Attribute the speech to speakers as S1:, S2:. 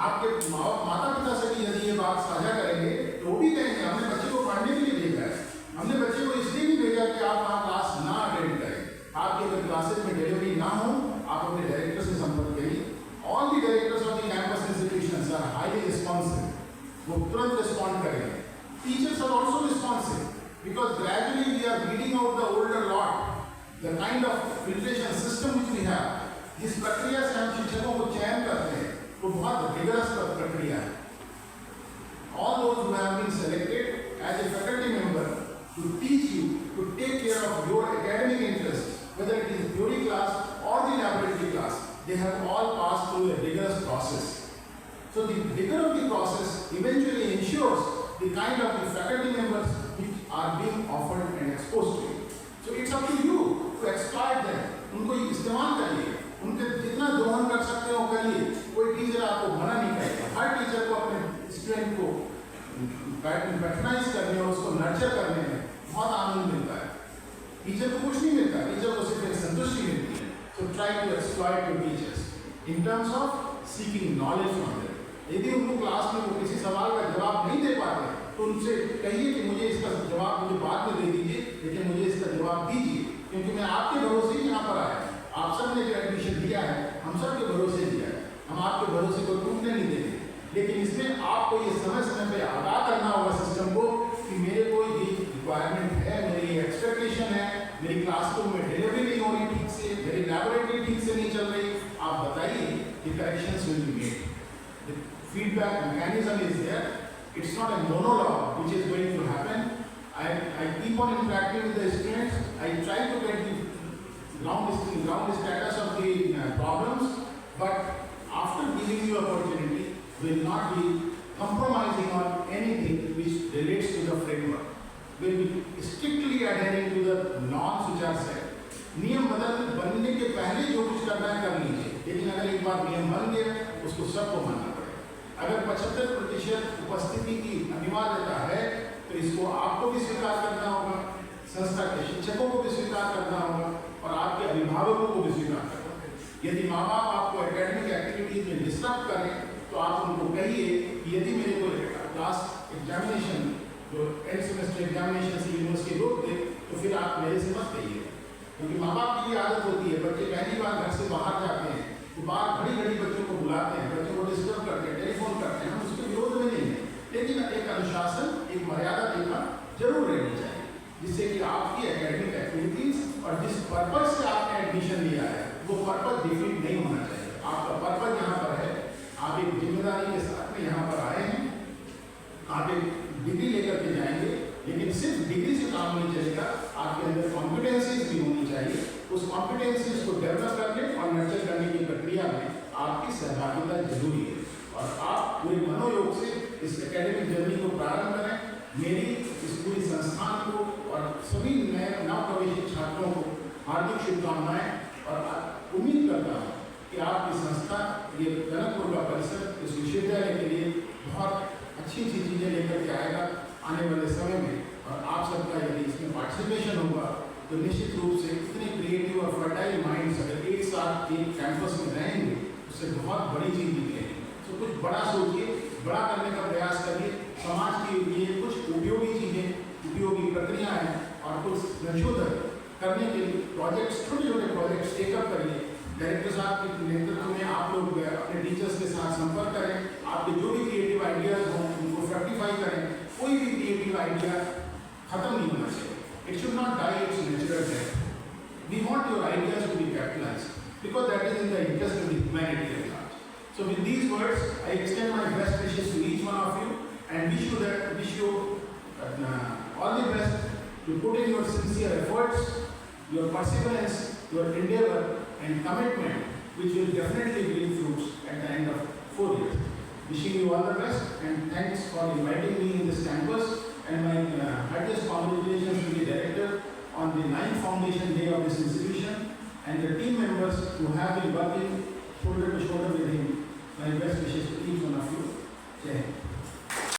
S1: आपके माता पिता से भी यदि ये बात साझा करेंगे तो वो भी कहेंगे हमने बच्चे को पढ़ने के लिए भेजा है, हमने बच्चे को इसलिए नहीं भेजा कि आप वहाँ क्लास ना अटेंड करें। आपके अगर क्लासेज में डिलीवरी ना हो, आप अपने डायरेक्टर से संपर्क करिए। All the directors of the campus institutions are highly responsive, वो तुरंत रिस्पॉन्ड करेंगे। Teachers are also responsive because gradually we are weeding out the older lot, the kind of filtration system which we have. जिस प्रक्रिया से हम शिक्षकों को चयन करते हैं वो बहुत रिगरस प्रक्रिया है। All those who have been selected as a faculty member to teach you, to take care of your academic interests, whether it is theory class or the laboratory class, they have all passed through a rigorous process. So the rigor of the process eventually ensures the kind of the faculty members which are being offered and exposed to you. So it's up to you to exploit them. उनको इस्तेमाल करिए, उनके जितना दोहन कर सकते हो करिए। कोई टीचर आपको मना नहीं करेगा। हर टीचर को अपने स्टूडेंट को पैट्रनाइज करने और उसको नर्चर करने में बहुत आनंद मिलता है। टीचर को कुछ नहीं मिलता, टीचर को सिर्फ एक संतुष्टि मिलती है। So try to exploit your teachers in terms of seeking knowledge from them. यदि उनको क्लास में वो किसी सवाल का जवाब नहीं दे पाते तो उनसे कहिए कि मुझे इसका जवाब मुझे बाद में दे दीजिए, लेकिन मुझे इसका जवाब दीजिए, क्योंकि मैं आपके भरोसे ही यहाँ पर आया। आप सब ने जो एडमिशन दिया है हम सब के भरोसे दिया है, हम आपके भरोसे को टूटने नहीं देंगे। लेकिन इसमें आपको ये समय समय पे आगाह करना होगा सिस्टम को कि मेरे को ये रिक्वायरमेंट है, मेरी एक्सपेक्टेशन है, मेरी क्लासरूम में डिलीवरी नहीं हो रही ठीक से, मेरी लैबोरेटरी ठीक से नहीं चल रही, आप बताइए कि corrections will be made. The feedback mechanism is there, it's not a monologue which is going to happen. I keep on interacting with the students. I try to get the ground status of the problems, but after giving you opportunity, will not be compromising on anything which relates to the framework. Will be strictly adhering to the norms which are set. नियम बनने के पहले जो कुछ करना है कर लीजिए, लेकिन अगर एक बार नियम बन गया उसको सबको मानना पड़ेगा। अगर 75% उपस्थिति की अनिवार्यता है तो इसको आपको भी स्वीकार करना होगा, संस्था के शिक्षकों को भी स्वीकार करना होगा और आपके अभिभावकों को भी स्वीकार करना होगा। यदि माँ बाप आपको एकेडमिक एक्टिविटीज में डिस्टर्ब करें तो आप उनको कहिए कि यदि मेरे को क्लास एग्जामिनेशन जो एंड सेमेस्टर एग्जामिनेशन से यूनिवर्सिटी रोक दे तो फिर आप मेरे से मत कहिए, क्योंकि माँ बाप की ये आदत होती है। बच्चे पहली बार घर से बाहर जाते हैं तो बाहर घड़ी घड़ी बच्चों को बुलाते हैं, बच्चों को डिस्टर्ब करते हैं, टेलीफोन करते हैं। हम उसके विरोध में नहीं है, लेकिन एक अनुशासन, एक मर्यादा देखना जरूर रहनी चाहिए, जिससे कि आपकी एकेडमिक एक्टिविटीज और जिस पर्पज से आपने एडमिशन लिया है वो पर्पज डिफीट नहीं होना चाहिए। आपका पर्पज यहाँ पर है, आप एक जिम्मेदारी के साथ में यहाँ पर आए हैं, आप एक डिग्री लेकर के जाएंगे, लेकिन सिर्फ डिग्री से काम नहीं चलेगा, आपके अंदर कॉम्पिटेंसीज भी होनी चाहिए। उस कॉम्पिटेंसीज को डेवलप करने और नर्चर करने की प्रक्रिया में आपकी सहभागिता जरूरी है और आप पूरे मनोयोग से इस एकेडमिक जर्नी को प्रारंभ करें। मेरी इस पूरी संस्थान को और सभी नए नवप्रवेशित छात्रों को हार्दिक शुभकामनाएं और उम्मीद करता हूँ कि आपकी संस्था ये टनकपुर का परिसर इस विश्वविद्यालय के लिए बहुत अच्छी अच्छी चीज़ें लेकर के आएगा आने वाले समय में। और आप सबका यदि इसमें पार्टिसिपेशन होगा तो निश्चित रूप से इतने क्रिएटिव और फर्टाइल माइंड्स अगर एक साथ एक कैंपस में रहेंगे उससे बहुत बड़ी चीज़ निकलेगी। तो कुछ बड़ा सोचिए, बड़ा करने का प्रयास करिए, समाज के लिए कुछ उपयोगी चीज़ें, उपयोगी प्रक्रियाएँ और कुछ संशोधन करने के लिए प्रोजेक्ट्स, छोटे छोटे प्रोजेक्ट्स टेकअप करिए। डायरेक्टर साहब के नेतृत्व में आप लोग अपने टीचर्स के साथ संपर्क करें, आपके जो भी क्रिएटिव आइडियाज हों उनको फ्रैक्टिफाई करें। कोई भी क्रिएटिव आइडिया खत्म नहीं होना चाहिए, it should not die its natural death. We want your ideas to be capitalised because that is in the interest of the humanity at large. So with these words, I extend my best wishes to each one of you and wish you all the best to put in your sincere efforts, your perseverance, your endeavor and commitment, which will definitely bring fruits at the end of 4 years. Wishing you all the best and thanks for inviting me in this campus, and my heartiest congratulations to the director on the 9th foundation day of this institution and the team members who have been working shoulder to shoulder with him. My best wishes to each one of you. Jai Hind.